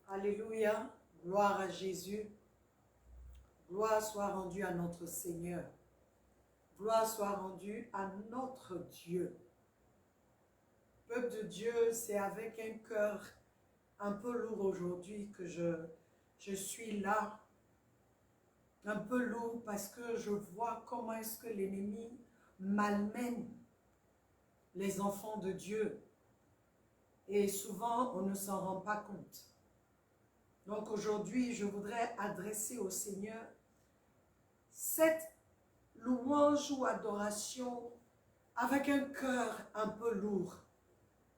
Alléluia, gloire à Jésus, gloire soit rendue à notre Seigneur, gloire soit rendue à notre Dieu. Peuple de Dieu, c'est avec un cœur un peu lourd aujourd'hui que je suis là, un peu lourd parce que je vois comment est-ce que l'ennemi malmène les enfants de Dieu et souvent on ne s'en rend pas compte. Donc aujourd'hui, je voudrais adresser au Seigneur cette louange ou adoration avec un cœur un peu lourd,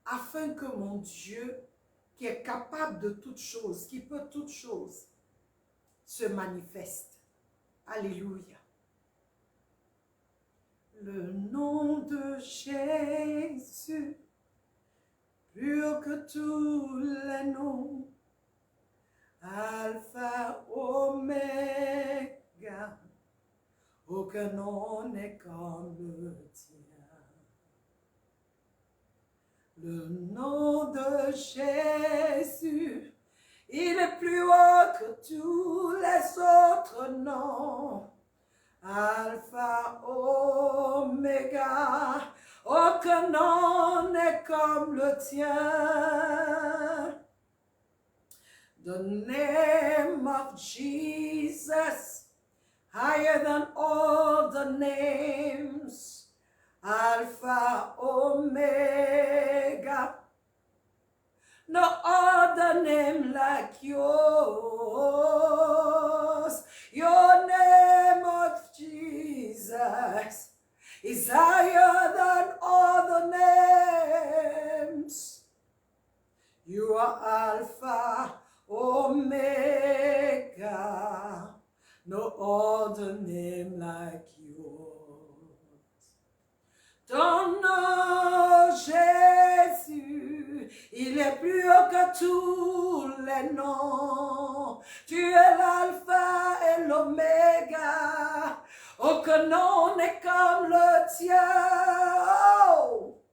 afin que mon Dieu, qui est capable de toutes choses, qui peut toutes choses, se manifeste. Alléluia. Le nom de Jésus, plus que tous les noms, Alpha, Oméga, aucun nom n'est comme le tien. Le nom de Jésus, il est plus haut que tous les autres noms. Alpha, Oméga, aucun nom n'est comme le tien. The name of Jesus, higher than all the names. Alpha, Omega, no other name like yours. Your name of Jesus is higher than all the names. You are Alpha, Omega, no other name like yours. Ton nom, Jésus, il est plus haut que tous les noms. Tu es l'alpha et l'oméga. Aucun nom n'est comme le tien. Oh,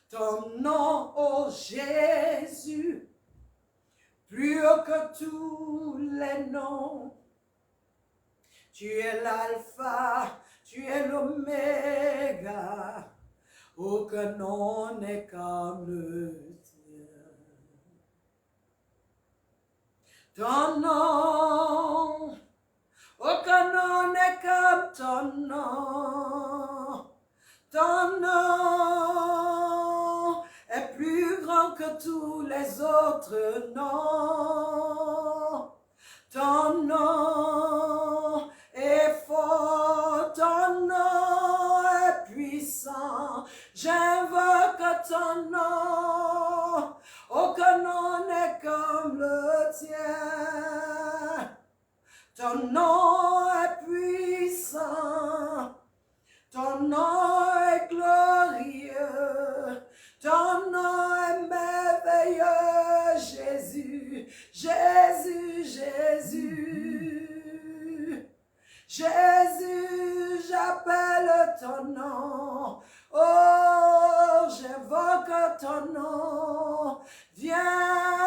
ton nom, oh Jésus, plus haut que tous les noms. Tu es l'alpha, tu es l'oméga. Aucun nom n'est comme le tien. Ton nom, aucun nom n'est comme ton nom. Ton nom est plus grand que tous les autres noms. Ton nom est fort, ton nom est puissant. J'invoque ton nom, aucun nom n'est comme le tien. Ton nom est puissant, ton nom est glorieux, ton nom est merveilleux, Jésus, Jésus, Jésus. Jésus, j'appelle ton nom. Oh, j'invoque ton nom. Viens,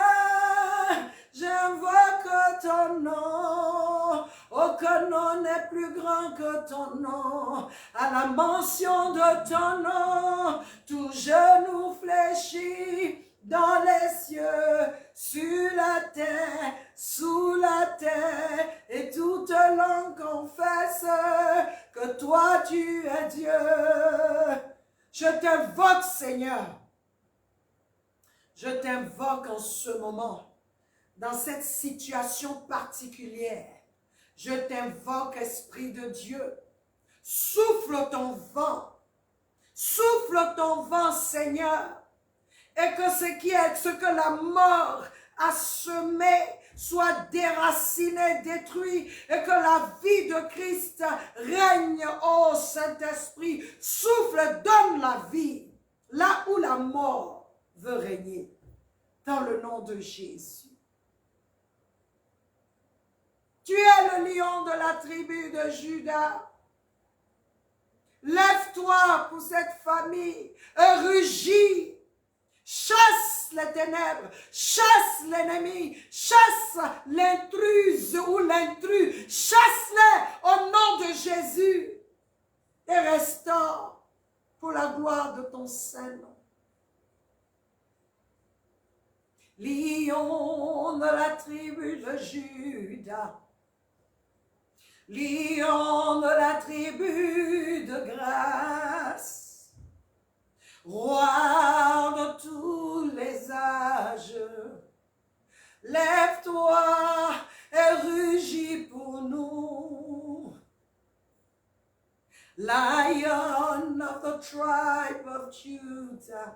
j'invoque ton nom. Aucun nom n'est plus grand que ton nom. À la mention de ton nom, tout genou fléchit dans les cieux, sur la terre, sous la terre, et toute langue confesse que toi tu es Dieu. Je t'invoque, Seigneur. Je t'invoque en ce moment, dans cette situation particulière. Je t'invoque, Esprit de Dieu. Souffle ton vent, Seigneur. Et que ce que la mort a semé soit déraciné, détruit, et que la vie de Christ règne, ô Saint-Esprit. Souffle, donne la vie, là où la mort veut régner, dans le nom de Jésus. Tu es le lion de la tribu de Juda. Lève-toi pour cette famille, rugis. Chasse les ténèbres, chasse l'ennemi, chasse l'intruse ou l'intrus, chasse-les au nom de Jésus et restaure pour la gloire de ton Saint-Nom. Lion de la tribu de Juda, lion de la tribu de grâce, roi de tous les âges, lève-toi et rugis pour nous. Lion of the tribe of Judah,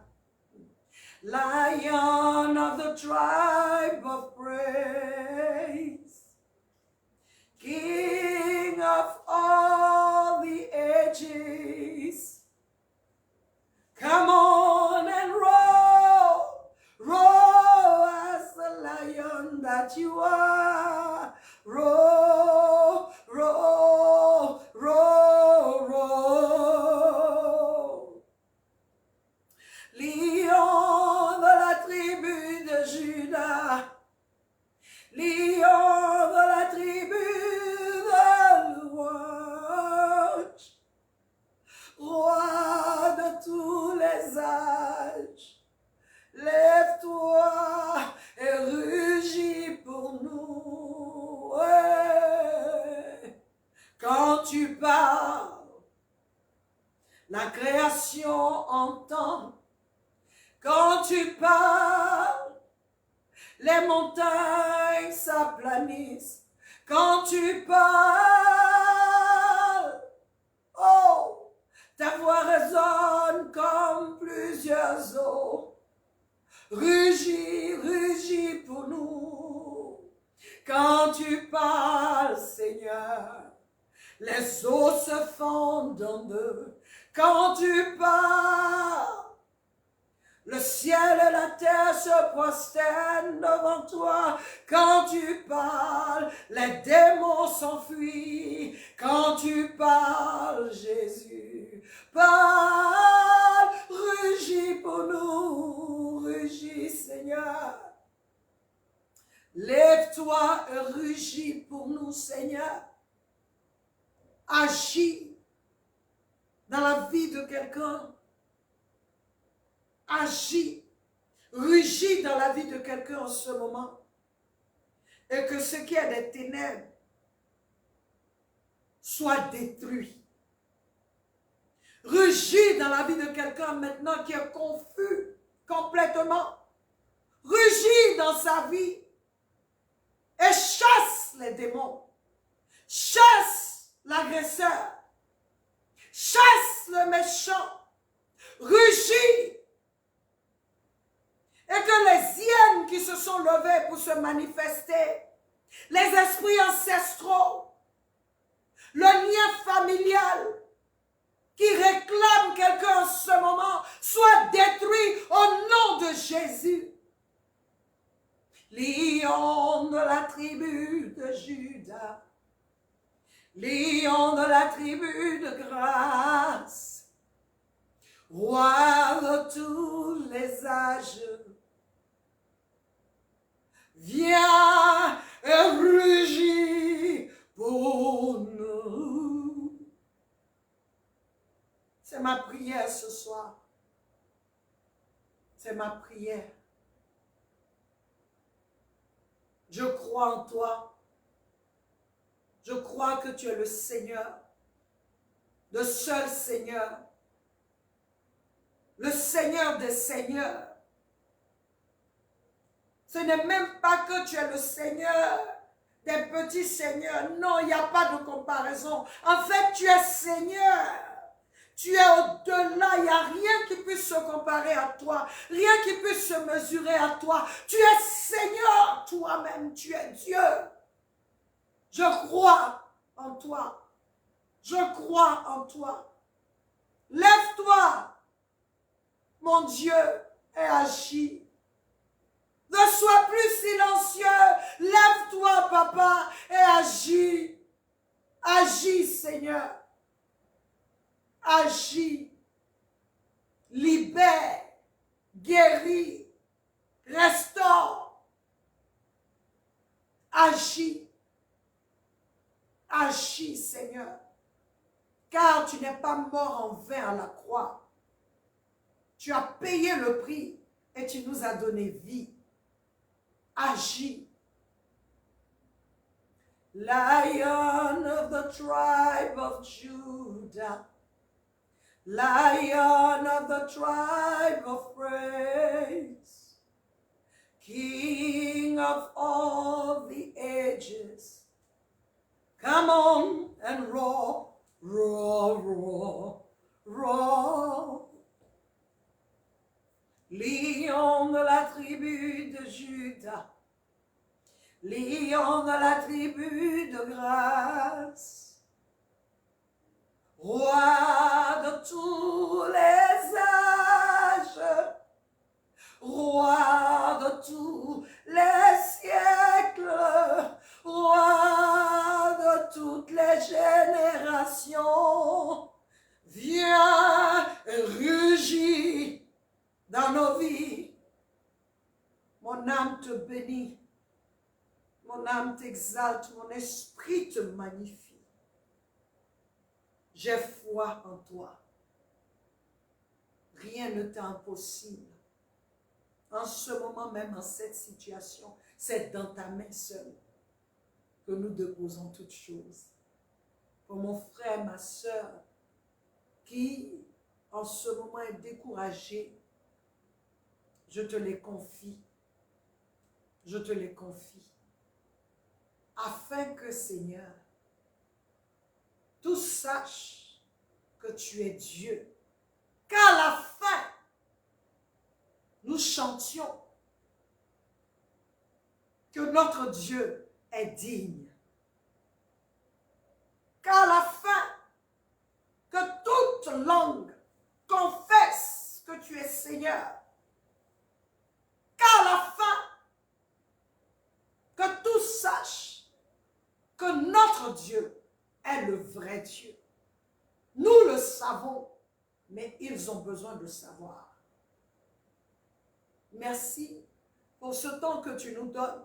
Lion of the tribe of praise, King of all the ages, come on and roar, roar as the lion that you are, roar, roar, roar, roar. Lion de la tribu de Juda, lion de la tribu de louange, roi de tous les âges, lève-toi et rugis pour nous. Ouais. Quand tu parles, la création entend. Quand tu parles, les montagnes s'aplanissent. Quand tu parles, oh, ta voix résonne comme plusieurs eaux. Rugis, rugis pour nous. Quand tu parles, Seigneur, les eaux se fondent en deux. Quand tu parles, le ciel et la terre se prosternent devant toi. Quand tu parles, les démons s'enfuient. Quand tu parles, Jésus, parle, rugis pour nous, rugis, Seigneur. Lève-toi et rugis pour nous, Seigneur. Agis dans la vie de quelqu'un. Agis, rugis dans la vie de quelqu'un en ce moment. Et que ce qui est des ténèbres soit détruit. Rugis dans la vie de quelqu'un maintenant qui est confus complètement. Rugis dans sa vie et chasse les démons. Chasse l'agresseur. Chasse le méchant. Rugis. Et que les hyènes qui se sont levées pour se manifester, les esprits ancestraux, le lien familial qui réclame quelqu'un en ce moment, soit détruit au nom de Jésus. Lion de la tribu de Juda, lion de la tribu de grâce, roi de tous les âges, viens et rugis pour nous. C'est ma prière ce soir. C'est ma prière. Je crois en toi. Je crois que tu es le Seigneur, le seul Seigneur, le Seigneur des Seigneurs. Ce n'est même pas que tu es le Seigneur des petits seigneurs. Non, il n'y a pas de comparaison. En fait, tu es Seigneur. Tu es au-delà. Il n'y a rien qui puisse se comparer à toi. Rien qui puisse se mesurer à toi. Tu es Seigneur toi-même. Tu es Dieu. Je crois en toi. Je crois en toi. Lève-toi, mon Dieu, et agis. Ne sois plus silencieux. Lève-toi, papa, et agis. Agis, Seigneur. Agis. Libère. Guéris. Agis, agis Seigneur, car tu n'es pas mort en vain à la croix. Tu as payé le prix et tu nous as donné vie. Agis. Lion of the tribe of Judah, Lion of the tribe of praise, King of all the ages, come on and roar, roar, roar, roar. Lion de la tribu de Judas, Lion de la tribu de grâce, Roi de tous les âges, Roi de tous les siècles, Roi de toutes les générations, viens rugir dans nos vies. Mon âme te bénit. Mon âme t'exalte, mon esprit te magnifie. J'ai foi en toi. Rien ne t'est impossible. En ce moment même, en cette situation, c'est dans ta main seule que nous déposons toutes choses. Pour mon frère, ma soeur, qui en ce moment est découragé, je te les confie. Je te les confie. Afin que, Seigneur, tous sachent que tu es Dieu. Qu'à la fin, nous chantions que notre Dieu est digne. Qu'à la fin, que toute langue confesse que tu es Seigneur. Qu'à la fin, que tous sachent que notre Dieu est le vrai Dieu. Nous le savons, mais ils ont besoin de savoir. Merci pour ce temps que tu nous donnes.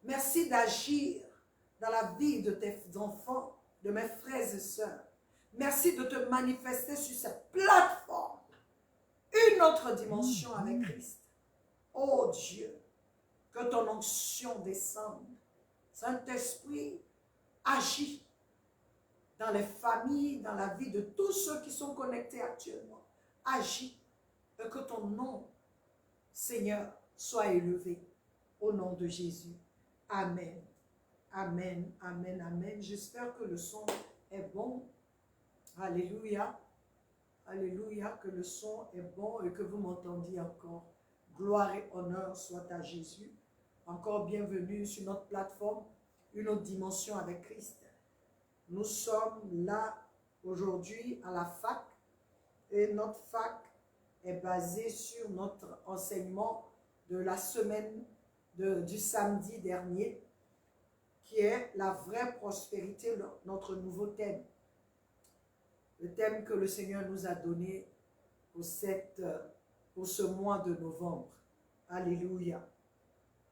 Merci d'agir dans la vie de tes enfants, de mes frères et sœurs. Merci de te manifester sur cette plateforme. Une autre dimension avec Christ. Oh Dieu, que ton onction descende. Saint-Esprit, agis dans les familles, dans la vie de tous ceux qui sont connectés actuellement. Agis et que ton nom, Seigneur, soit élevé au nom de Jésus. Amen. Amen, amen, amen. J'espère que le son est bon. Alléluia. Alléluia, que le son est bon et que vous m'entendiez encore. Gloire et honneur soit à Jésus. Encore bienvenue sur notre plateforme, une autre dimension avec Christ. Nous sommes là aujourd'hui à la fac et notre fac est basée sur notre enseignement de la semaine du samedi dernier qui est la vraie prospérité, notre nouveau thème. Le thème que le Seigneur nous a donné pour ce mois de novembre. Alléluia.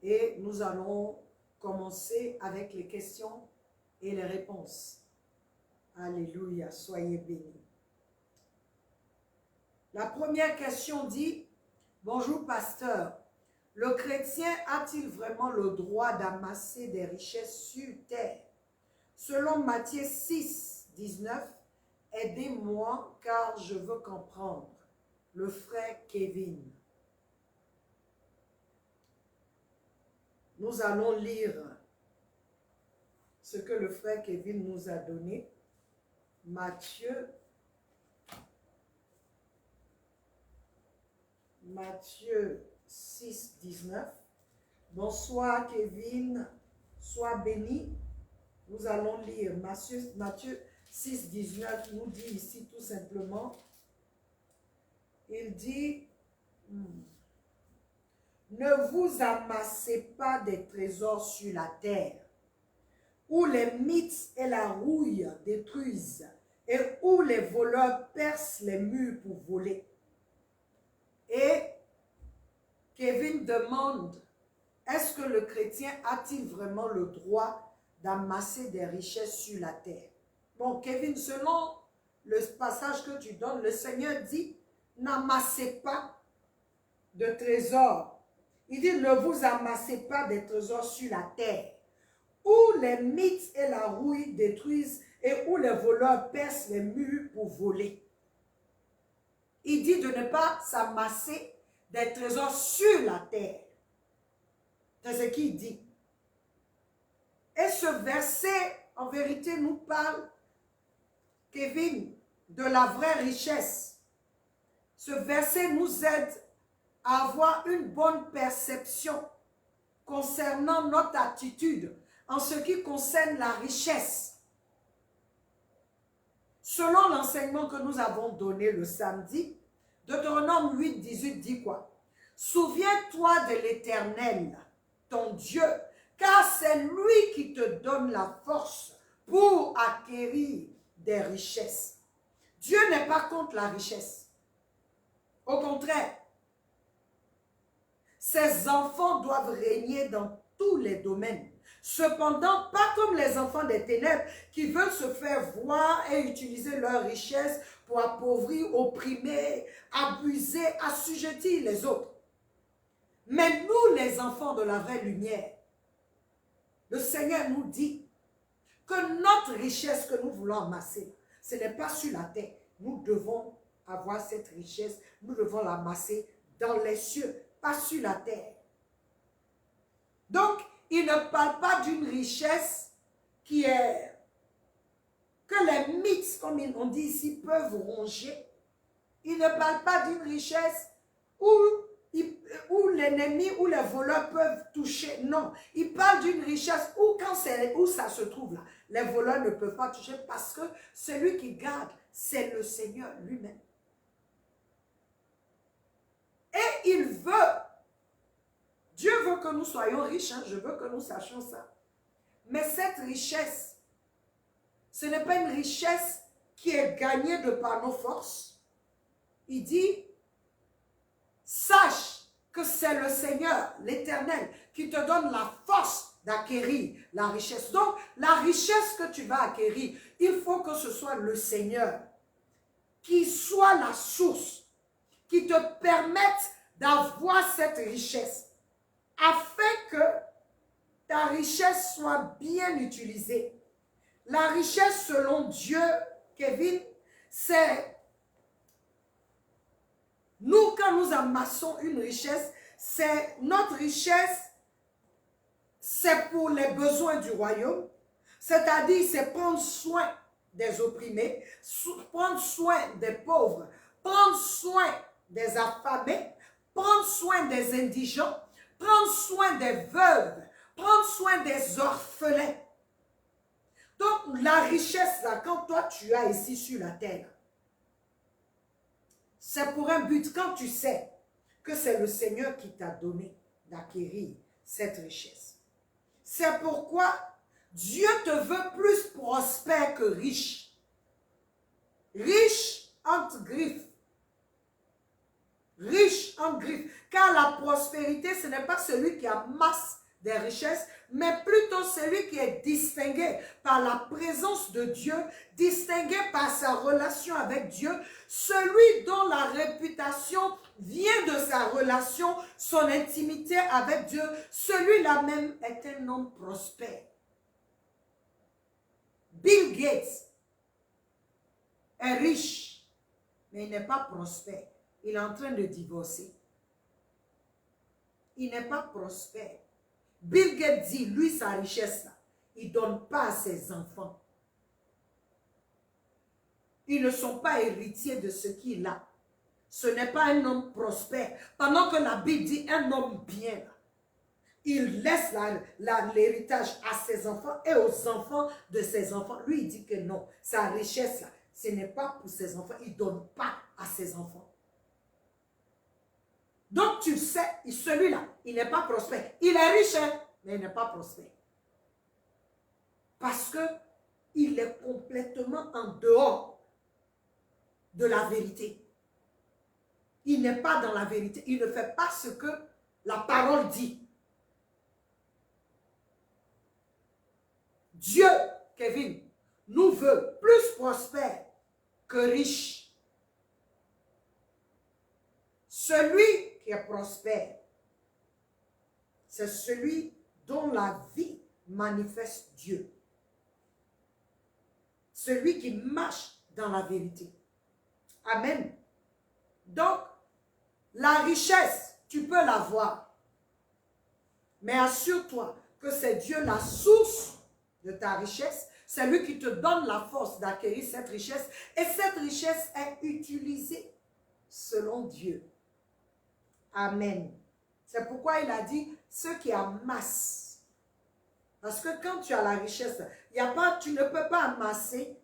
Et nous allons commencer avec les questions et les réponses. Alléluia, soyez bénis. La première question dit, bonjour pasteur, le chrétien a-t-il vraiment le droit d'amasser des richesses sur terre? Selon Matthieu 6, 19, aidez-moi car je veux comprendre. Le frère Kevin. Nous allons lire ce que le frère Kevin nous a donné. Matthieu 6, 19. Bonsoir Kevin, sois béni. Nous allons lire Matthieu 6, 19 nous dit ici tout simplement, il dit, ne vous amassez pas des trésors sur la terre, où les mythes et la rouille détruisent, et où les voleurs percent les murs pour voler. Et Kevin demande, est-ce que le chrétien a-t-il vraiment le droit d'amasser des richesses sur la terre? Bon, Kevin, selon le passage que tu donnes, le Seigneur dit, n'amassez pas de trésors. Il dit, ne vous amassez pas des trésors sur la terre, où les mythes et la rouille détruisent et où les voleurs percent les murs pour voler. Il dit de ne pas s'amasser des trésors sur la terre. C'est ce qu'il dit. Et ce verset, en vérité, nous parle, Kevin, de la vraie richesse. Ce verset nous aide à avoir une bonne perception concernant notre attitude en ce qui concerne la richesse. Selon l'enseignement que nous avons donné le samedi, Deutéronome 8, 18 dit quoi? Souviens-toi de l'Éternel, ton Dieu, car c'est lui qui te donne la force pour acquérir des richesses. Dieu n'est pas contre la richesse. Au contraire, ses enfants doivent régner dans tous les domaines. Cependant, pas comme les enfants des ténèbres qui veulent se faire voir et utiliser leur richesse pour appauvrir, opprimer, abuser, assujettir les autres. Mais nous, les enfants de la vraie lumière, le Seigneur nous dit que notre richesse que nous voulons amasser, ce n'est pas sur la terre. Nous devons avoir cette richesse, nous devons l'amasser dans les cieux, pas sur la terre. Donc, il ne parle pas d'une richesse qui est, que les mythes, comme on dit ici, peuvent ronger. Il ne parle pas d'une richesse où l'ennemi ou les voleurs peuvent toucher. Non, il parle d'une richesse où ça se trouve là, les voleurs ne peuvent pas toucher parce que celui qui garde, c'est le Seigneur lui-même. Et il veut, Dieu veut que nous soyons riches, hein, je veux que nous sachions ça. Mais cette richesse, ce n'est pas une richesse qui est gagnée de par nos forces. Il dit, sache que c'est le Seigneur, l'Éternel, qui te donne la force d'acquérir la richesse. Donc, la richesse que tu vas acquérir, il faut que ce soit le Seigneur qui soit la source, qui te permette d'avoir cette richesse, afin que ta richesse soit bien utilisée. La richesse selon Dieu, Kevin, c'est nous, quand nous amassons une richesse, c'est notre richesse, c'est pour les besoins du royaume, c'est-à-dire c'est prendre soin des opprimés, prendre soin des pauvres, prendre soin des affamés, prendre soin des indigents, prendre soin des veuves, prendre soin des orphelins. Donc la richesse là, quand toi tu as ici sur la terre, c'est pour un but. Quand tu sais que c'est le Seigneur qui t'a donné d'acquérir cette richesse. C'est pourquoi Dieu te veut plus prospère que riche. Riche entre griffes. Riche entre griffes. Car la prospérité, ce n'est pas celui qui amasse des richesses, mais plutôt celui qui est distingué par la présence de Dieu, distingué par sa relation avec Dieu, celui dont la réputation vient de sa relation, son intimité avec Dieu, celui-là même est un homme prospère. Bill Gates est riche, mais il n'est pas prospère. Il est en train de divorcer. Il n'est pas prospère. Bill Gates dit, lui, sa richesse, là, il ne donne pas à ses enfants. Ils ne sont pas héritiers de ce qu'il a. Ce n'est pas un homme prospère. Pendant que la Bible dit un homme bien, là, il laisse l'héritage à ses enfants et aux enfants de ses enfants. Lui, il dit que non, sa richesse, là, ce n'est pas pour ses enfants. Il ne donne pas à ses enfants. Donc, tu sais, celui-là, il n'est pas prospère. Il est riche, hein, mais il n'est pas prospère. Parce qu'il est complètement en dehors de la vérité. Il n'est pas dans la vérité. Il ne fait pas ce que la parole dit. Dieu, Kevin, nous veut plus prospères que riches. Celui qui est prospère, c'est celui dont la vie manifeste Dieu. Celui qui marche dans la vérité. Amen. Donc, la richesse, tu peux l'avoir. Mais assure-toi que c'est Dieu la source de ta richesse. C'est lui qui te donne la force d'acquérir cette richesse. Et cette richesse est utilisée selon Dieu. Amen. C'est pourquoi il a dit, ceux qui amassent. Parce que quand tu as la richesse, tu ne peux pas amasser.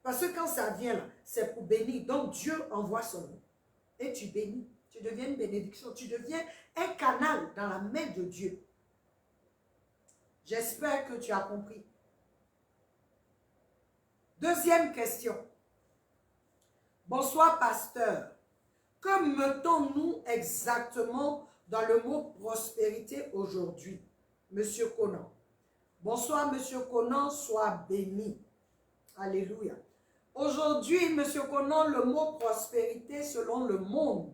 Parce que quand ça vient là, c'est pour bénir. Donc Dieu envoie son nom. Et tu bénis. Tu deviens une bénédiction. Tu deviens un canal dans la main de Dieu. J'espère que tu as compris. Deuxième question. Bonsoir, pasteur. Que mettons-nous exactement dans le mot prospérité aujourd'hui? Monsieur Conan. Bonsoir, Monsieur Conan, sois béni. Alléluia. Aujourd'hui, Monsieur Conan, le mot prospérité selon le monde,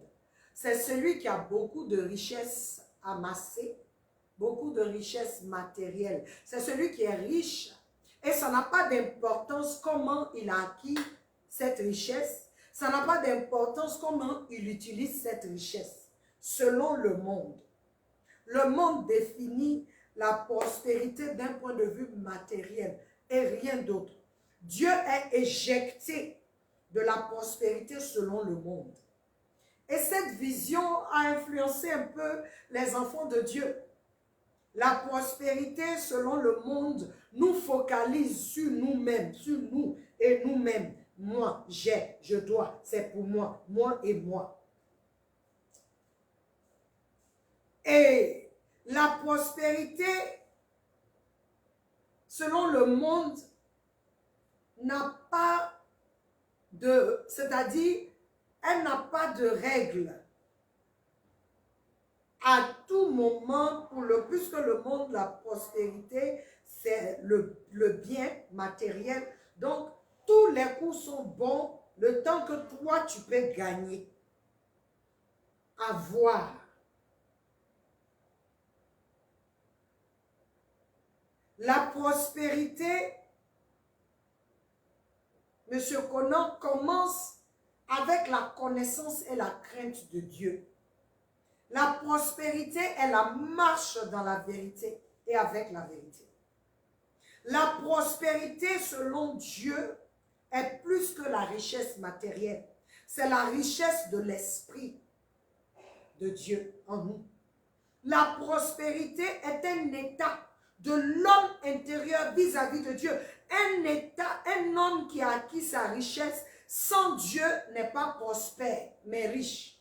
c'est celui qui a beaucoup de richesses amassées, beaucoup de richesses matérielles. C'est celui qui est riche et ça n'a pas d'importance comment il a acquis cette richesse. Ça n'a pas d'importance comment il utilise cette richesse selon le monde. Le monde définit la prospérité d'un point de vue matériel et rien d'autre. Dieu est éjecté de la prospérité selon le monde. Et cette vision a influencé un peu les enfants de Dieu. La prospérité selon le monde nous focalise sur nous-mêmes, sur nous et nous-mêmes. Moi, j'ai, je dois, c'est pour moi et moi. Et la prospérité selon le monde n'a pas de, c'est-à-dire, elle n'a pas de règles. À tout moment, puisque le monde, la prospérité, c'est le bien matériel. Donc, tous les coups sont bons le temps que toi, tu peux gagner, avoir. La prospérité, Monsieur Conan, commence avec la connaissance et la crainte de Dieu. La prospérité est la marche dans la vérité et avec la vérité. La prospérité selon Dieu est plus que la richesse matérielle. C'est la richesse de l'esprit de Dieu en nous. La prospérité est un état de l'homme intérieur vis-à-vis de Dieu. Un état, un homme qui a acquis sa richesse sans Dieu n'est pas prospère, mais riche.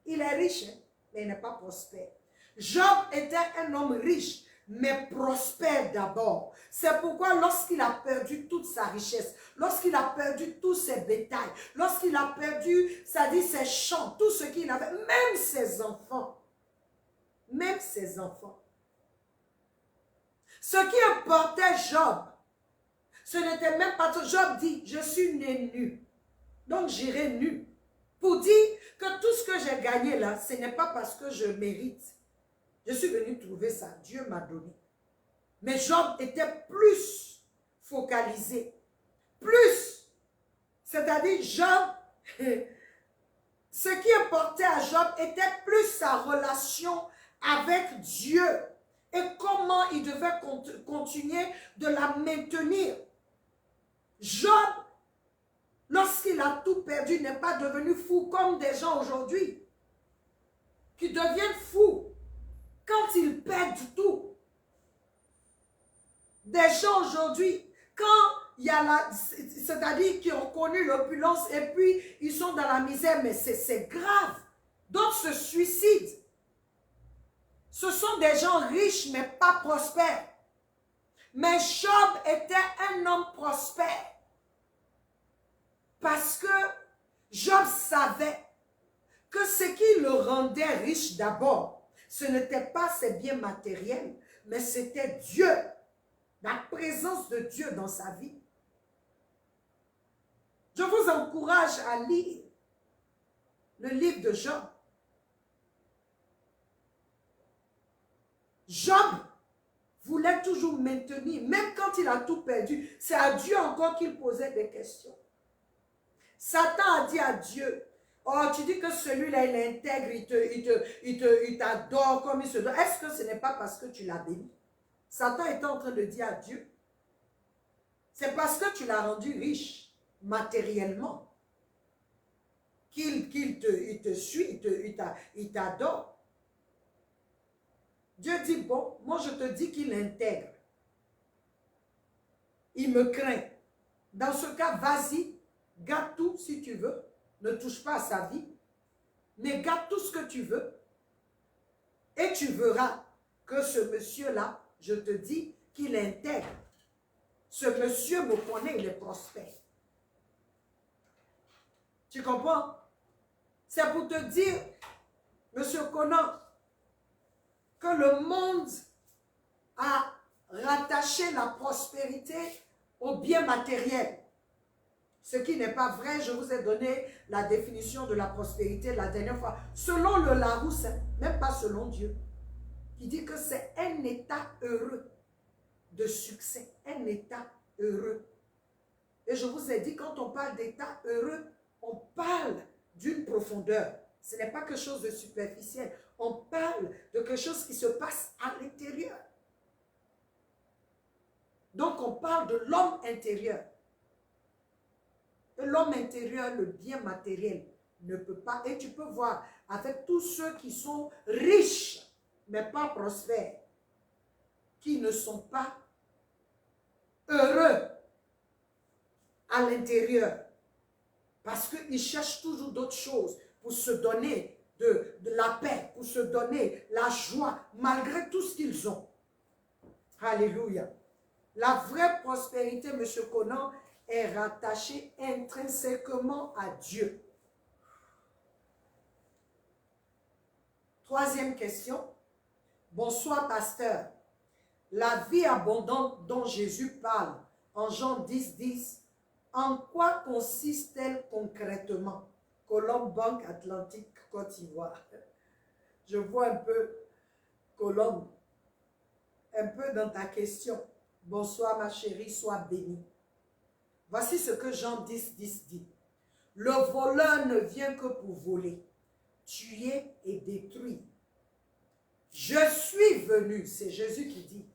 Il est riche, hein, mais il n'est pas prospère. Job était un homme riche, mais prospère d'abord. C'est pourquoi lorsqu'il a perdu toute sa richesse, lorsqu'il a perdu tous ses bétails, lorsqu'il a perdu, ça dit ses champs, tout ce qu'il avait, même ses enfants, ce qui importait Job, ce n'était même pas tout. Job dit, je suis né nu, donc j'irai nu. Pour dire que tout ce que j'ai gagné là, ce n'est pas parce que je mérite. Je suis venu trouver ça, Dieu m'a donné. Mais Job était plus focalisé, plus. C'est-à-dire Job, ce qui importait à Job était plus sa relation avec Dieu et comment il devait continuer de la maintenir. Job, lorsqu'il a tout perdu, n'est pas devenu fou comme des gens aujourd'hui qui deviennent fous quand ils perdent tout. Des gens aujourd'hui, quand il y a c'est-à-dire qui ont connu l'opulence et puis ils sont dans la misère, mais c'est grave. D'autres se suicident. Ce sont des gens riches mais pas prospères. Mais Job était un homme prospère. Parce que Job savait que ce qui le rendait riche d'abord, ce n'était pas ses biens matériels, mais c'était Dieu. la présence de Dieu dans sa vie. Je vous encourage à lire le livre de Job. Job voulait toujours maintenir, même quand il a tout perdu, c'est à Dieu encore qu'il posait des questions. Satan a dit à Dieu, oh, tu dis que celui-là, il est intègre, il t'adore comme il se doit. Est-ce que ce n'est pas parce que tu l'as béni? Satan était en train de dire à Dieu, c'est parce que tu l'as rendu riche matériellement qu'il te suit, il t'adore. Dieu dit, bon, moi je te dis qu'il intègre. Il me craint. Dans ce cas, vas-y, garde tout si tu veux. Ne touche pas à sa vie. Mais garde tout ce que tu veux. Et tu verras que ce monsieur-là, je te dis qu'il intègre. Ce monsieur me connaît, il est prospère. Tu comprends? C'est pour te dire, monsieur Conan, que le monde a rattaché la prospérité au bien matériel. Ce qui n'est pas vrai, je vous ai donné la définition de la prospérité la dernière fois. Selon le Larousse, même pas selon Dieu, qui dit que c'est un état heureux de succès, un état heureux. Et je vous ai dit, quand on parle d'état heureux, on parle d'une profondeur. Ce n'est pas quelque chose de superficiel. On parle de quelque chose qui se passe à l'intérieur. Donc, on parle de l'homme intérieur. L'homme intérieur, le bien matériel, ne peut pas. Et tu peux voir avec tous ceux qui sont riches, mais pas prospères, qui ne sont pas heureux à l'intérieur. Parce qu'ils cherchent toujours d'autres choses pour se donner de la paix, pour se donner la joie, malgré tout ce qu'ils ont. Alléluia. La vraie prospérité, M. Conan, est rattachée intrinsèquement à Dieu. Troisième question. Bonsoir, pasteur. La vie abondante dont Jésus parle en Jean 10, 10, en quoi consiste-t-elle concrètement? Colombe, Banque Atlantique, Côte d'Ivoire. Je vois un peu, Colombe, un peu dans ta question. Bonsoir ma chérie, sois bénie. Voici ce que Jean 10, 10 dit. Le voleur ne vient que pour voler, tuer et détruire. Je suis venu, c'est Jésus qui dit,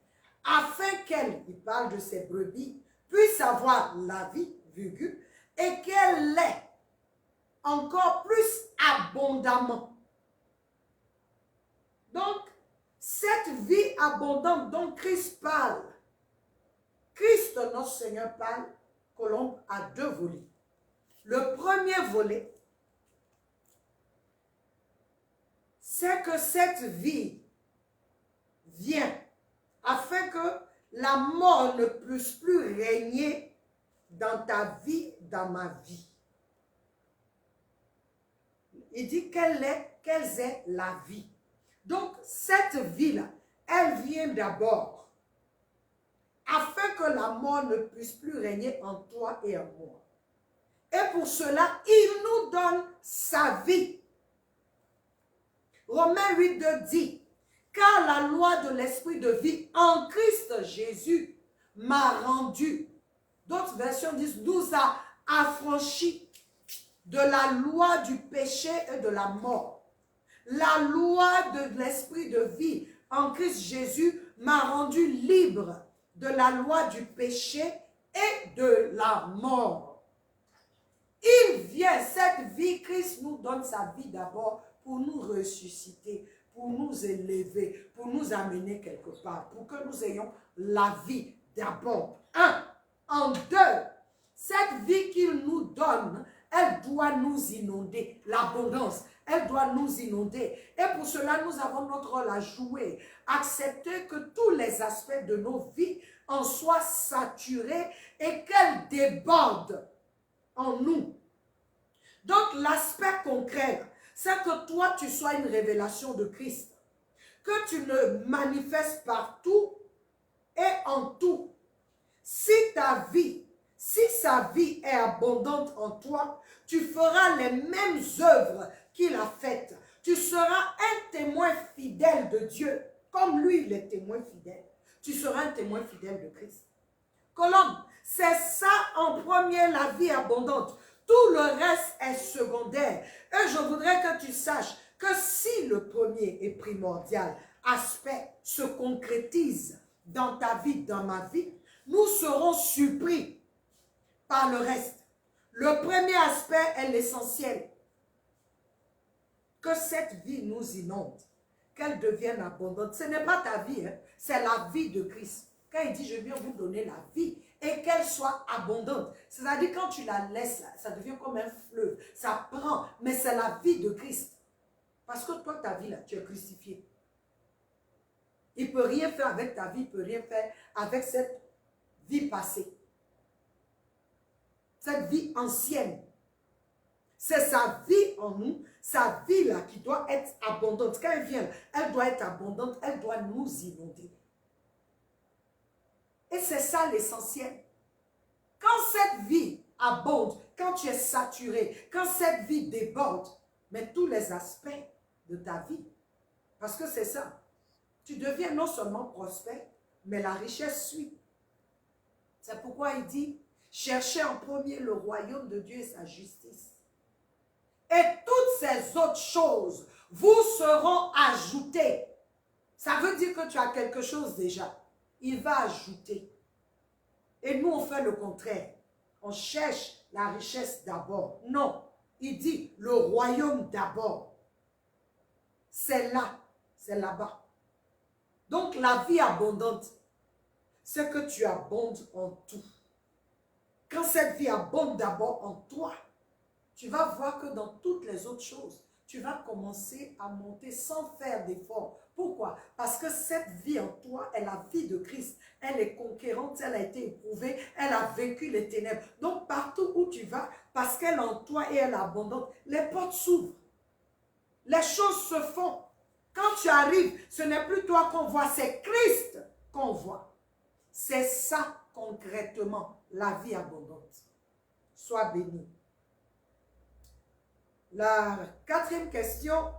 afin qu'elle, il parle de ses brebis, puisse avoir la vie, virgule, et qu'elle l'ait encore plus abondamment. Donc, cette vie abondante dont Christ parle, Christ, notre Seigneur, parle, Colombe, à deux volets. Le premier volet, c'est que cette vie vient afin que la mort ne puisse plus régner dans ta vie, dans ma vie. Il dit quelle est la vie. Donc, cette vie-là, elle vient d'abord afin que la mort ne puisse plus régner en toi et en moi. Et pour cela, il nous donne sa vie. Romains 8, 2 dit, car la loi de l'esprit de vie en Christ Jésus m'a rendu. D'autres versions disent, nous a affranchis de la loi du péché et de la mort. La loi de l'esprit de vie en Christ Jésus m'a rendu libre de la loi du péché et de la mort. Il vient, cette vie, Christ nous donne sa vie d'abord pour nous ressusciter, pour nous élever, pour nous amener quelque part, pour que nous ayons la vie d'abord. Un. En deux, cette vie qu'il nous donne, elle doit nous inonder, l'abondance, elle doit nous inonder. Et pour cela, nous avons notre rôle à jouer. Accepter que tous les aspects de nos vies en soient saturés et qu'elles débordent en nous. Donc, l'aspect concret, c'est que toi, tu sois une révélation de Christ. Que tu le manifestes partout et en tout. Si sa vie est abondante en toi, tu feras les mêmes œuvres qu'il a faites. Tu seras un témoin fidèle de Dieu, comme lui, il est témoin fidèle. Tu seras un témoin fidèle de Christ. Colombe, c'est ça en premier, la vie abondante. Tout le reste est secondaire. Et je voudrais que tu saches que si le premier et primordial aspect se concrétise dans ta vie, dans ma vie, nous serons surpris par le reste. Le premier aspect est l'essentiel. Que cette vie nous inonde, qu'elle devienne abondante. Ce n'est pas ta vie, hein, c'est la vie de Christ. Quand il dit, je viens vous donner la vie et qu'elle soit abondante. C'est-à-dire, quand tu la laisses, ça devient comme un fleuve. Ça prend, mais c'est la vie de Christ. Parce que toi, ta vie, là, tu es crucifié. Il ne peut rien faire avec ta vie, il ne peut rien faire avec cette vie passée. Cette vie ancienne. C'est sa vie en nous, sa vie là qui doit être abondante. Quand elle vient, elle doit être abondante, elle doit nous inonder. Et c'est ça l'essentiel. Quand cette vie abonde, quand tu es saturé, quand cette vie déborde, mais tous les aspects de ta vie, parce que c'est ça, tu deviens non seulement prospère, mais la richesse suit. C'est pourquoi il dit, cherchez en premier le royaume de Dieu et sa justice. Et toutes ces autres choses vous seront ajoutées. Ça veut dire que tu as quelque chose déjà. Il va ajouter. Et nous, on fait le contraire. On cherche la richesse d'abord. Non, il dit le royaume d'abord. C'est là, c'est là-bas. Donc, la vie abondante, c'est que tu abondes en tout. Quand cette vie abonde d'abord en toi, tu vas voir que dans toutes les autres choses, tu vas commencer à monter sans faire d'effort. Pourquoi? Parce que cette vie en toi est la vie de Christ. Elle est conquérante, elle a été éprouvée, elle a vaincu les ténèbres. Donc partout où tu vas, parce qu'elle est en toi et elle est abondante, les portes s'ouvrent. Les choses se font. Quand tu arrives, ce n'est plus toi qu'on voit, c'est Christ qu'on voit. C'est ça concrètement, la vie abondante. Sois béni. La quatrième question.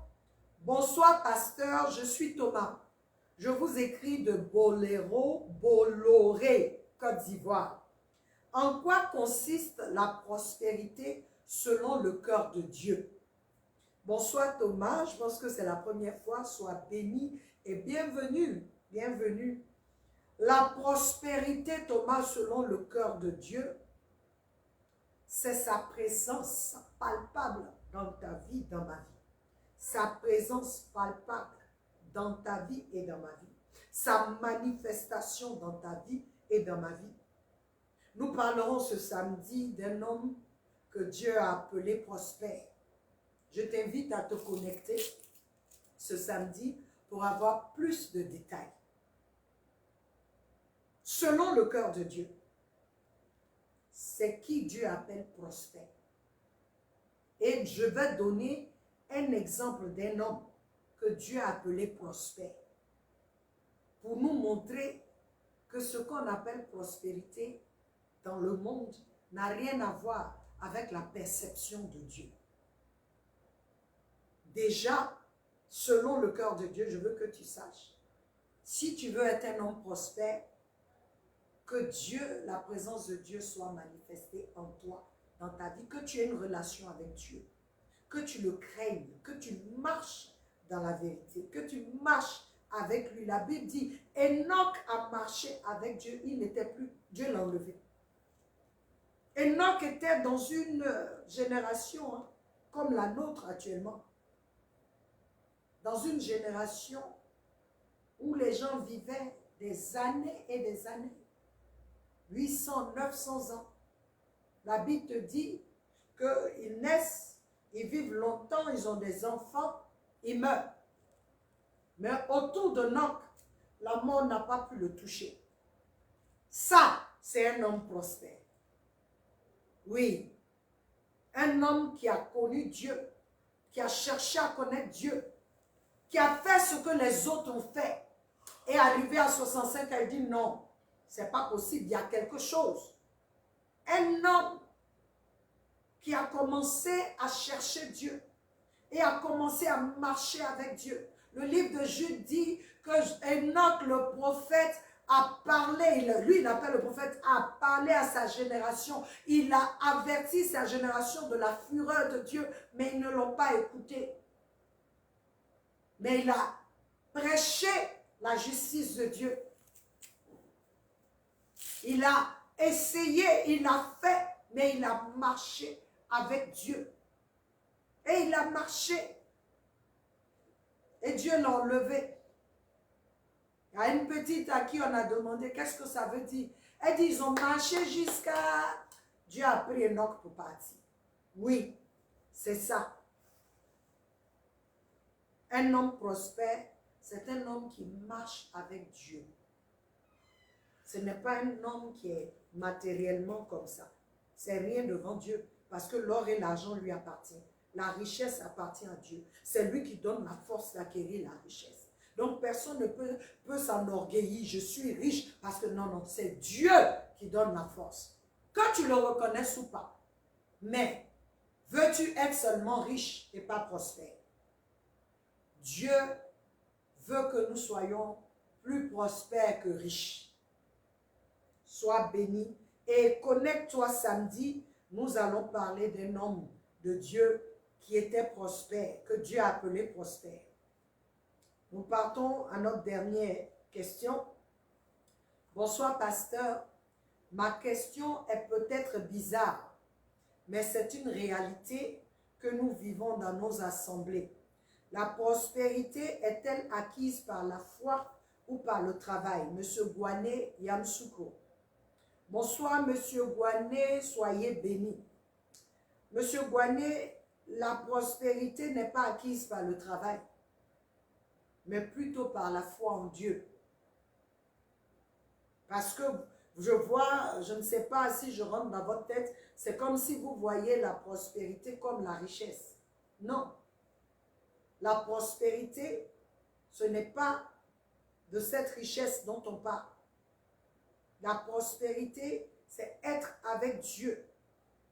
Bonsoir pasteur, je suis Thomas. Je vous écris de Bolloré, Côte d'Ivoire. En quoi consiste la prospérité selon le cœur de Dieu? Bonsoir Thomas, je pense que c'est la première fois. Sois béni et bienvenue. Bienvenue. La prospérité, Thomas, selon le cœur de Dieu, c'est sa présence palpable dans ta vie, dans ma vie. Sa présence palpable dans ta vie et dans ma vie. Sa manifestation dans ta vie et dans ma vie. Nous parlerons ce samedi d'un homme que Dieu a appelé prospère. Je t'invite à te connecter ce samedi pour avoir plus de détails. Selon le cœur de Dieu, c'est qui Dieu appelle prospère. Et je vais donner un exemple d'un homme que Dieu a appelé prospère pour nous montrer que ce qu'on appelle prospérité dans le monde n'a rien à voir avec la perception de Dieu. Déjà, selon le cœur de Dieu, je veux que tu saches, si tu veux être un homme prospère, que Dieu, la présence de Dieu soit manifestée en toi, dans ta vie, que tu aies une relation avec Dieu, que tu le craignes, que tu marches dans la vérité, que tu marches avec lui. La Bible dit, Enoch a marché avec Dieu, il n'était plus, Dieu l'a enlevé. Enoch était dans une génération comme la nôtre actuellement, dans une génération où les gens vivaient des années et des années, 800, 900 ans. La Bible te dit qu'ils naissent, ils vivent longtemps, ils ont des enfants, ils meurent. Mais autour de Enoch, la mort n'a pas pu le toucher. Ça, c'est un homme prospère. Oui, un homme qui a connu Dieu, qui a cherché à connaître Dieu, qui a fait ce que les autres ont fait. Et arrivé à 65, elle dit non, c'est pas possible, il y a quelque chose. Un homme qui a commencé à chercher Dieu et a commencé à marcher avec Dieu. Le livre de Jude dit que Enoch, le prophète, a parlé, lui il appelle le prophète, a parlé à sa génération. Il a averti sa génération de la fureur de Dieu, mais ils ne l'ont pas écouté. Mais il a prêché la justice de Dieu. Il a essayé, il a fait, mais il a marché avec Dieu. Et il a marché. Et Dieu l'a enlevé. Il y a une petite à qui on a demandé qu'est-ce que ça veut dire. Elle dit, ils ont marché jusqu'à... Dieu a pris Enoch pour partir. Oui, c'est ça. Un homme prospère, c'est un homme qui marche avec Dieu. Ce n'est pas un homme qui est matériellement comme ça. C'est rien devant Dieu. Parce que l'or et l'argent lui appartiennent. La richesse appartient à Dieu. C'est lui qui donne la force d'acquérir la richesse. Donc personne ne peut s'enorgueillir. Je suis riche parce que non, non, c'est Dieu qui donne la force. Que tu le reconnaisses ou pas. Mais veux-tu être seulement riche et pas prospère? Dieu veut que nous soyons plus prospères que riches. Sois béni et connecte-toi samedi. Nous allons parler d'un homme de Dieu qui était prospère, que Dieu a appelé prospère. Nous partons à notre dernière question. Bonsoir pasteur, ma question est peut-être bizarre, mais c'est une réalité que nous vivons dans nos assemblées. La prospérité est-elle acquise par la foi ou par le travail? Monsieur Gouané Yamsouko. Bonsoir Monsieur Gouané, soyez béni. Monsieur Gouané, la prospérité n'est pas acquise par le travail, mais plutôt par la foi en Dieu. Parce que je vois, je ne sais pas si je rentre dans votre tête, c'est comme si vous voyez la prospérité comme la richesse. Non. La prospérité, ce n'est pas de cette richesse dont on parle. La prospérité, c'est être avec Dieu.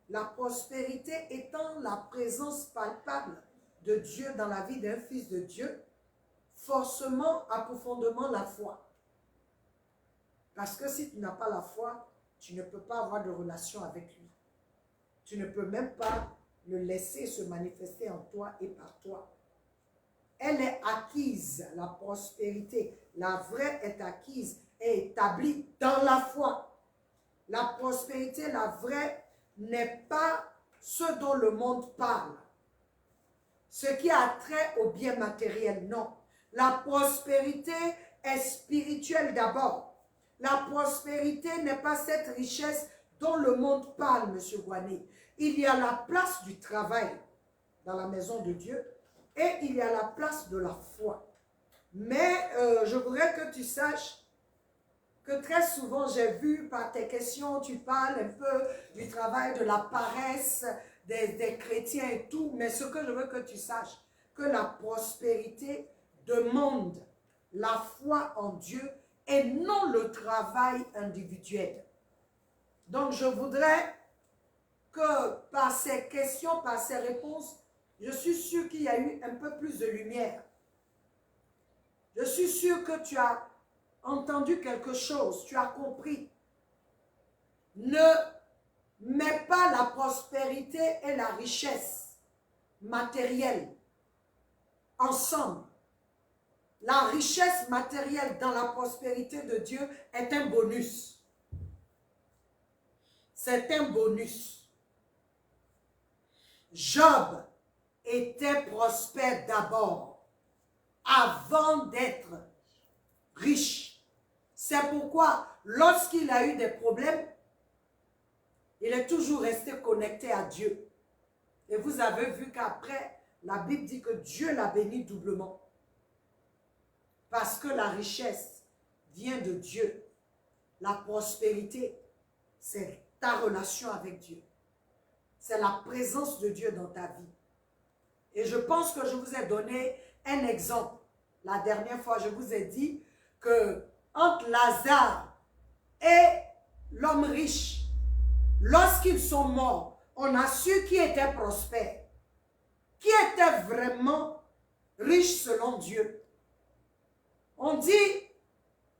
La prospérité étant la présence palpable de Dieu dans la vie d'un fils de Dieu, forcément, approfondément la foi. Parce que si tu n'as pas la foi, tu ne peux pas avoir de relation avec lui. Tu ne peux même pas le laisser se manifester en toi et par toi. Elle est acquise, la prospérité. La vraie est acquise et établie dans la foi. La prospérité, la vraie, n'est pas ce dont le monde parle. Ce qui a trait au bien matériel, non. La prospérité est spirituelle d'abord. La prospérité n'est pas cette richesse dont le monde parle, monsieur Gouané. Il y a la place du travail dans la maison de Dieu et il y a la place de la foi. Mais je voudrais que tu saches que très souvent, j'ai vu par tes questions, tu parles un peu du travail, de la paresse des chrétiens et tout, mais ce que je veux que tu saches, que la prospérité demande la foi en Dieu et non le travail individuel. Donc, je voudrais que par ces questions, par ces réponses, je suis sûr qu'il y a eu un peu plus de lumière. Je suis sûr que tu as entendu quelque chose, tu as compris. Ne mets pas la prospérité et la richesse matérielle ensemble. La richesse matérielle dans la prospérité de Dieu est un bonus. C'est un bonus. Job était prospère d'abord, avant d'être riche. C'est pourquoi, lorsqu'il a eu des problèmes, il est toujours resté connecté à Dieu. Et vous avez vu qu'après, la Bible dit que Dieu l'a béni doublement. Parce que la richesse vient de Dieu. La prospérité, c'est ta relation avec Dieu. C'est la présence de Dieu dans ta vie. Et je pense que je vous ai donné un exemple. La dernière fois, je vous ai dit que entre Lazare et l'homme riche, lorsqu'ils sont morts, on a su qui était prospère, qui était vraiment riche selon Dieu. On dit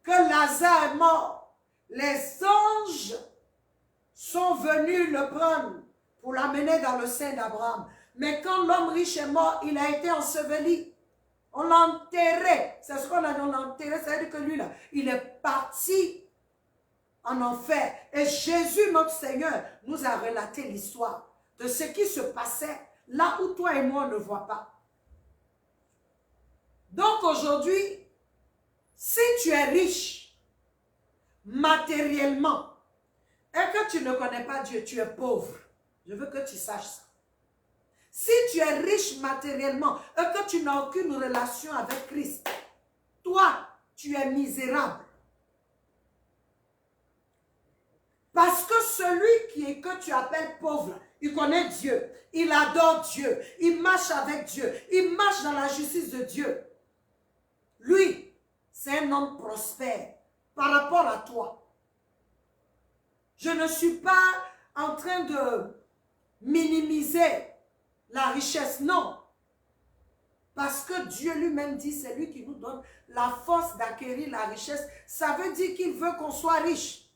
que Lazare est mort. Les anges sont venus le prendre pour l'amener dans le sein d'Abraham. Mais quand l'homme riche est mort, il a été enseveli. On l'a enterré. C'est ce qu'on a dit, on l'a enterré. C'est-à-dire que lui, là, il est parti en enfer. Et Jésus, notre Seigneur, nous a relaté l'histoire de ce qui se passait là où toi et moi on ne voit pas. Donc aujourd'hui, si tu es riche matériellement et que tu ne connais pas Dieu, tu es pauvre. Je veux que tu saches ça. Si tu es riche matériellement et que tu n'as aucune relation avec Christ, toi, tu es misérable. Parce que celui que tu appelles pauvre, il connaît Dieu, il adore Dieu, il marche avec Dieu, il marche dans la justice de Dieu. Lui, c'est un homme prospère par rapport à toi. Je ne suis pas en train de minimiser la richesse, non. Parce que Dieu lui-même dit, c'est lui qui nous donne la force d'acquérir la richesse. Ça veut dire qu'il veut qu'on soit riche.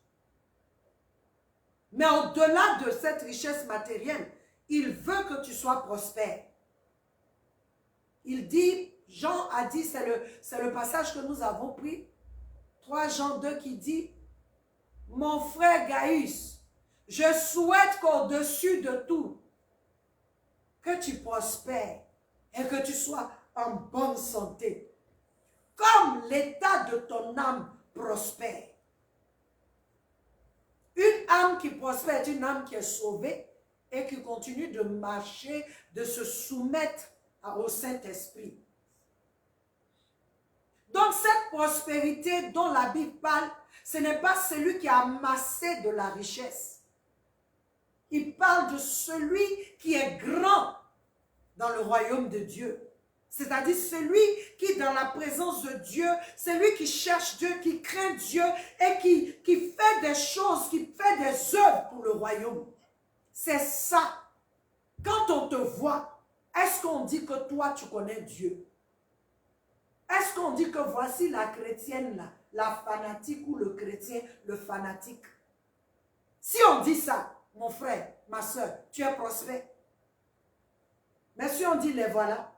Mais au-delà de cette richesse matérielle, il veut que tu sois prospère. Il dit, Jean a dit, c'est le passage que nous avons pris, 3 Jean 2 qui dit, mon frère Gaius, je souhaite qu'au-dessus de tout, que tu prospères et que tu sois en bonne santé, comme l'état de ton âme prospère. Une âme qui prospère est une âme qui est sauvée et qui continue de marcher, de se soumettre au Saint-Esprit. Donc cette prospérité dont la Bible parle, ce n'est pas celui qui a amassé de la richesse. Il parle de celui qui est grand dans le royaume de Dieu. C'est-à-dire celui qui, dans la présence de Dieu, celui qui cherche Dieu, qui craint Dieu et qui fait des choses, qui fait des œuvres pour le royaume. C'est ça. Quand on te voit, est-ce qu'on dit que toi, tu connais Dieu? Est-ce qu'on dit que voici la chrétienne, là, la fanatique ou le chrétien, le fanatique? Si on dit ça, mon frère, ma soeur, tu es prospère. Mais si on dit les voilà,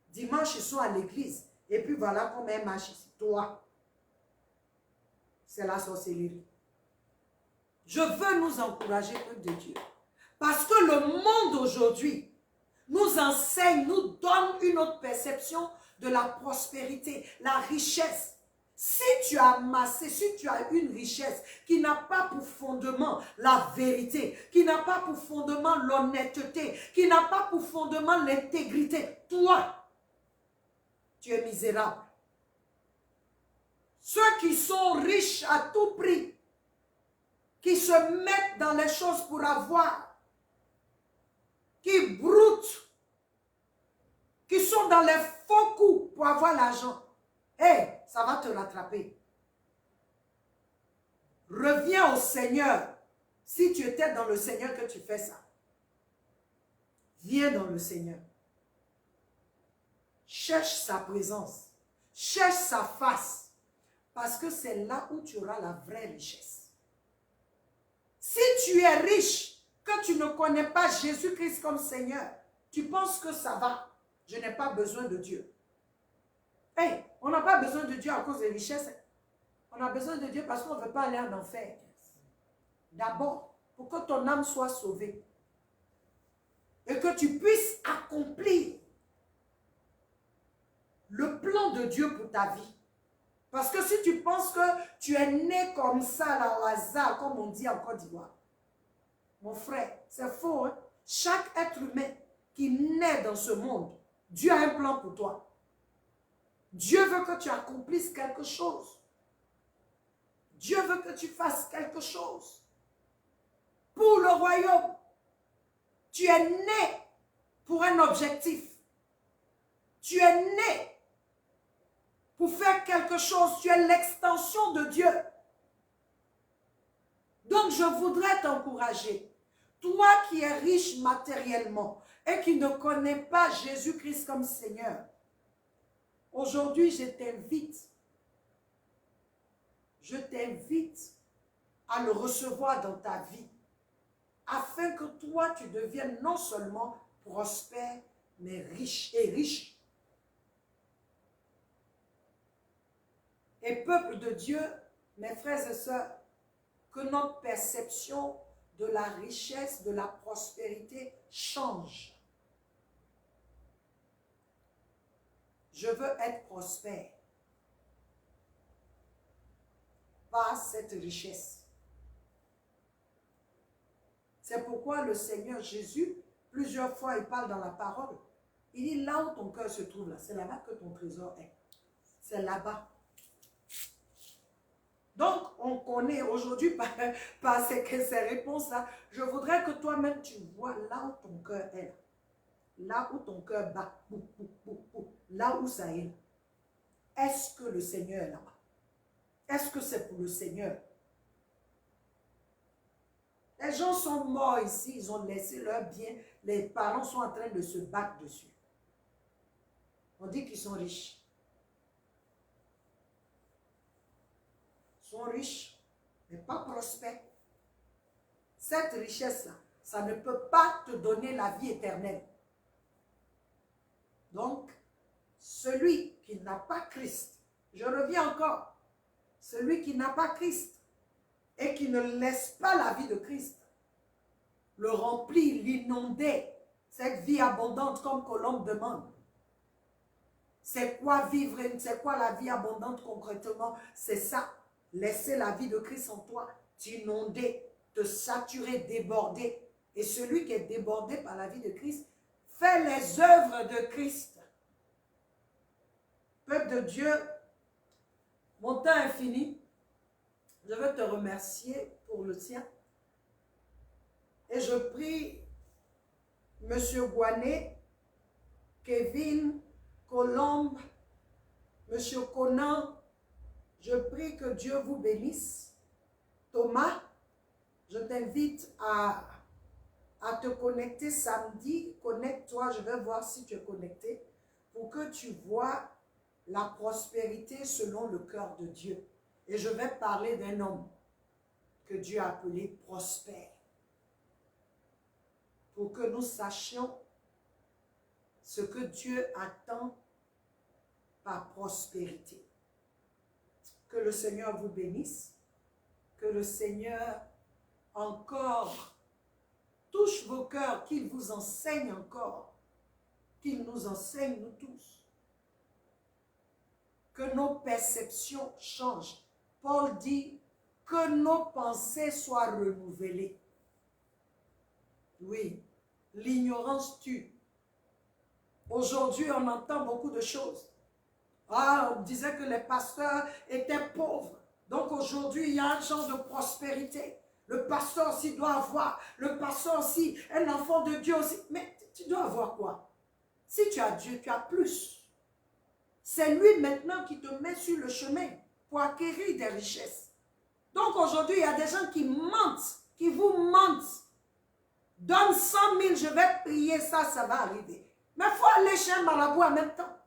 dimanche ils sont à l'église, et puis voilà comment elle marche ici. Toi, c'est la sorcellerie. Je veux nous encourager, peuple de Dieu. Parce que le monde aujourd'hui nous enseigne, nous donne une autre perception de la prospérité, la richesse. Si tu as amassé, si tu as une richesse qui n'a pas pour fondement la vérité, qui n'a pas pour fondement l'honnêteté, qui n'a pas pour fondement l'intégrité, toi, tu es misérable. Ceux qui sont riches à tout prix, qui se mettent dans les choses pour avoir, qui broutent, qui sont dans les faux coups pour avoir l'argent, ça va te rattraper. Reviens au Seigneur. Si tu étais dans le Seigneur que tu fais ça, viens dans le Seigneur. Cherche sa présence. Cherche sa face. Parce que c'est là où tu auras la vraie richesse. Si tu es riche, que tu ne connais pas Jésus-Christ comme Seigneur, tu penses que ça va. Je n'ai pas besoin de Dieu. On n'a pas besoin de Dieu à cause des richesses. On a besoin de Dieu parce qu'on ne veut pas aller en enfer. D'abord, pour que ton âme soit sauvée. Et que tu puisses accomplir le plan de Dieu pour ta vie. Parce que si tu penses que tu es né comme ça, là, au hasard, comme on dit en Côte d'Ivoire, mon frère, c'est faux. Hein? Chaque être humain qui naît dans ce monde, Dieu a un plan pour toi. Dieu veut que tu accomplisses quelque chose. Dieu veut que tu fasses quelque chose pour le royaume. Tu es né pour un objectif. Tu es né pour faire quelque chose. Tu es l'extension de Dieu. Donc, je voudrais t'encourager. Toi qui es riche matériellement et qui ne connais pas Jésus-Christ comme Seigneur, aujourd'hui, je t'invite à le recevoir dans ta vie, afin que toi, tu deviennes non seulement prospère, mais riche et riche. Et peuple de Dieu, mes frères et sœurs, que notre perception de la richesse, de la prospérité change. Je veux être prospère par cette richesse. C'est pourquoi le Seigneur Jésus, plusieurs fois, il parle dans la parole. Il dit, là où ton cœur se trouve, là, c'est là-bas que ton trésor est. C'est là-bas. Donc, on connaît aujourd'hui par ces réponses-là. Je voudrais que toi-même, tu vois là où ton cœur est. Là où ton cœur bat. Là où ça est. Est-ce que le Seigneur est là-bas? Est-ce que c'est pour le Seigneur? Les gens sont morts ici, ils ont laissé leur bien. Les parents sont en train de se battre dessus. On dit qu'ils sont riches. Ils sont riches, mais pas prospères. Cette richesse-là, ça ne peut pas te donner la vie éternelle. Donc, celui qui n'a pas Christ, je reviens encore, celui qui n'a pas Christ et qui ne laisse pas la vie de Christ, le remplir, l'inonder, cette vie abondante comme Colombe demande. C'est quoi vivre, c'est quoi la vie abondante concrètement? C'est ça, laisser la vie de Christ en toi, t'inonder, te saturer, déborder. Et celui qui est débordé par la vie de Christ fait les œuvres de Christ. Peuple de Dieu, mon temps est fini. Je veux te remercier pour le tien. Et je prie M. Gouanet, Kevin, Colombe, M. Conan, je prie que Dieu vous bénisse. Thomas, je t'invite à te connecter samedi. Connecte-toi, je vais voir si tu es connecté, pour que tu vois la prospérité selon le cœur de Dieu. Et je vais parler d'un homme que Dieu a appelé prospère, pour que nous sachions ce que Dieu attend par prospérité. Que le Seigneur vous bénisse, que le Seigneur encore touche vos cœurs, qu'il vous enseigne encore, qu'il nous enseigne nous tous. Que nos perceptions changent. Paul dit que nos pensées soient renouvelées. Oui, l'ignorance tue. Aujourd'hui, on entend beaucoup de choses. Ah, on disait que les pasteurs étaient pauvres. Donc aujourd'hui, il y a un genre de prospérité. Le pasteur aussi doit avoir. Le pasteur aussi, un enfant de Dieu aussi. Mais tu dois avoir quoi? Si tu as Dieu, tu as plus. C'est lui maintenant qui te met sur le chemin pour acquérir des richesses. Donc aujourd'hui, il y a des gens qui mentent, qui vous mentent. Donne 100 000, je vais prier ça, ça va arriver. Mais il faut aller chez un marabout en même temps.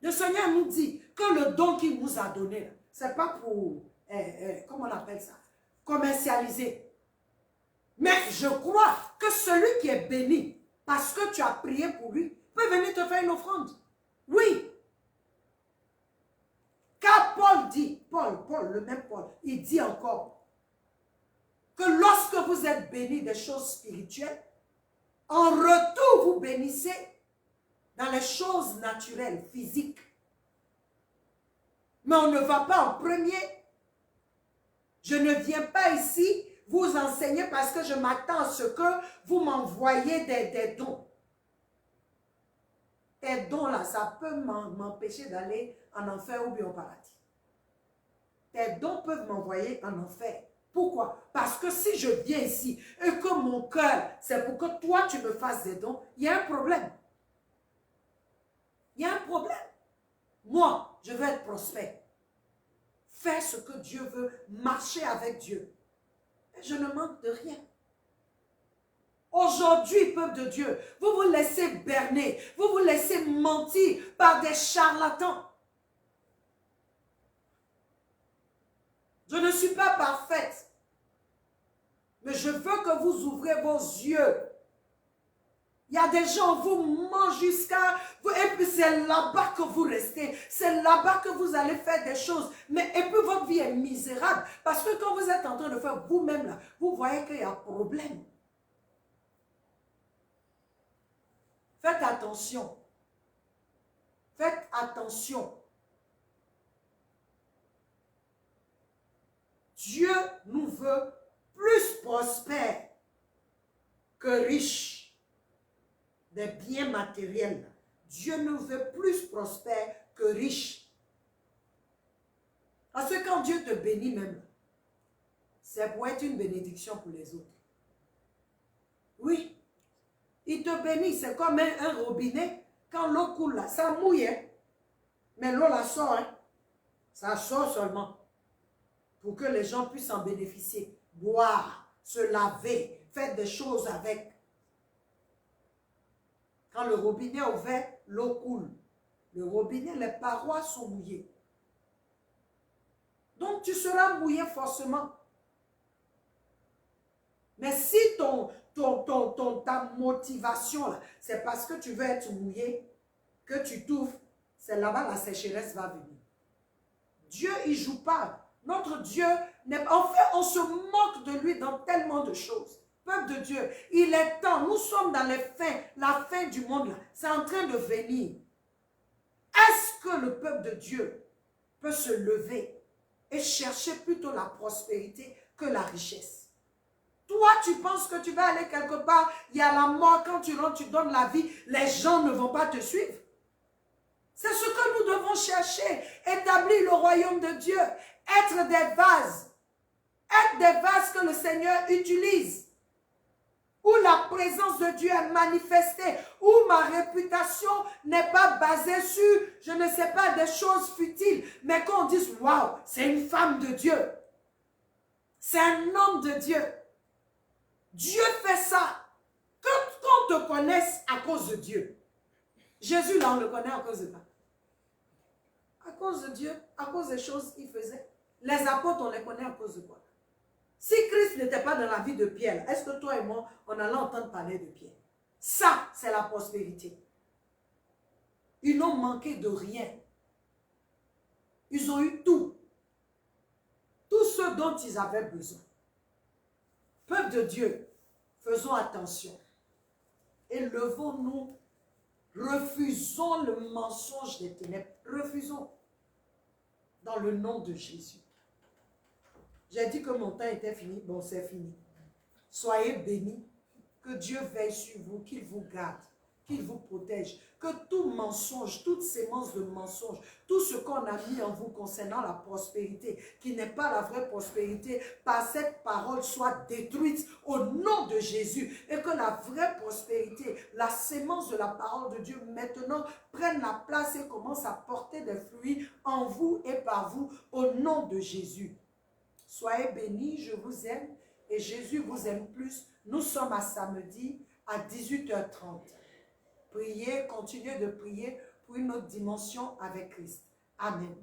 Le Seigneur nous dit que le don qu'il nous a donné, ce n'est pas pour, comment on appelle ça, commercialiser. Mais je crois que celui qui est béni, parce que tu as prié pour lui, peut venir te faire une offrande. Oui. Car Paul dit, Paul, le même Paul, il dit encore que lorsque vous êtes bénis des choses spirituelles, en retour vous bénissez dans les choses naturelles, physiques. Mais on ne va pas en premier. Je ne viens pas ici vous enseigner parce que je m'attends à ce que vous m'envoyez des dons. Tes dons là, ça peut m'empêcher d'aller en enfer ou bien au paradis. Tes dons peuvent m'envoyer en enfer. Pourquoi? Parce que si je viens ici et que mon cœur, c'est pour que toi tu me fasses des dons, il y a un problème. Il y a un problème. Moi, Je veux être prospère. Faire ce que Dieu veut, marcher avec Dieu. Et je ne manque de rien. Aujourd'hui, peuple de Dieu, vous vous laissez berner, vous vous laissez mentir par des charlatans. Je ne suis pas parfaite, mais je veux que vous ouvrez vos yeux. Il y a des gens, vous mangent jusqu'à... Et puis c'est là-bas que vous restez. C'est là-bas que vous allez faire des choses. Mais et puis votre vie est misérable. Parce que quand vous êtes en train de faire vous-même, là, vous voyez qu'il y a un problème. Faites attention. Faites attention. Dieu nous veut plus prospères que riches des biens matériels. Dieu nous veut plus prospères que riches. Parce que quand Dieu te bénit même, c'est pour être une bénédiction pour les autres. Oui. Il te bénit, c'est comme un robinet. Quand l'eau coule là, ça mouille. Hein? Mais l'eau la sort. Hein? Ça sort seulement. Pour que les gens puissent en bénéficier. Boire, se laver, faire des choses avec. Quand le robinet est ouvert, l'eau coule. Le robinet, les parois sont mouillées. Donc tu seras mouillé forcément. Mais si ta motivation, c'est parce que tu veux être mouillé, que tu t'ouvres, c'est là-bas la sécheresse va venir. Dieu, il ne joue pas. Notre Dieu, en fait, on se moque de lui dans tellement de choses. Peuple de Dieu, il est temps, nous sommes dans la fin du monde, c'est en train de venir. Est-ce que le peuple de Dieu peut se lever et chercher plutôt la prospérité que la richesse? Toi, tu penses que tu vas aller quelque part, il y a la mort, quand tu rentres, tu donnes la vie, les gens ne vont pas te suivre. C'est ce que nous devons chercher, établir le royaume de Dieu, être des vases que le Seigneur utilise, où la présence de Dieu est manifestée, où ma réputation n'est pas basée sur, je ne sais pas, des choses futiles, mais qu'on dise, waouh, c'est une femme de Dieu, c'est un homme de Dieu. Dieu fait ça, qu'on te connaisse à cause de Dieu. Jésus, là, on le connaît à cause de quoi? À cause de Dieu, à cause des choses qu'il faisait. Les apôtres, on les connaît à cause de quoi? Si Christ n'était pas dans la vie de Pierre, est-ce que toi et moi, on allait entendre parler de Pierre? Ça, c'est la prospérité. Ils n'ont manqué de rien. Ils ont eu tout. Tout ce dont ils avaient besoin. Peuple de Dieu, faisons attention. Et levons-nous. Refusons le mensonge des ténèbres. Refusons. Dans le nom de Jésus. J'ai dit que mon temps était fini. Bon, c'est fini. Soyez bénis. Que Dieu veille sur vous, qu'il vous garde, qu'il vous protège. Que tout mensonge, toute sémence de mensonge, tout ce qu'on a mis en vous concernant la prospérité, qui n'est pas la vraie prospérité, par cette parole soit détruite au nom de Jésus. Et que la vraie prospérité, la sémence de la parole de Dieu maintenant prenne la place et commence à porter des fruits en vous et par vous au nom de Jésus. Soyez bénis, je vous aime et Jésus vous aime plus. Nous sommes à samedi à 18h30. Priez, continuez de prier pour une autre dimension avec Christ. Amen.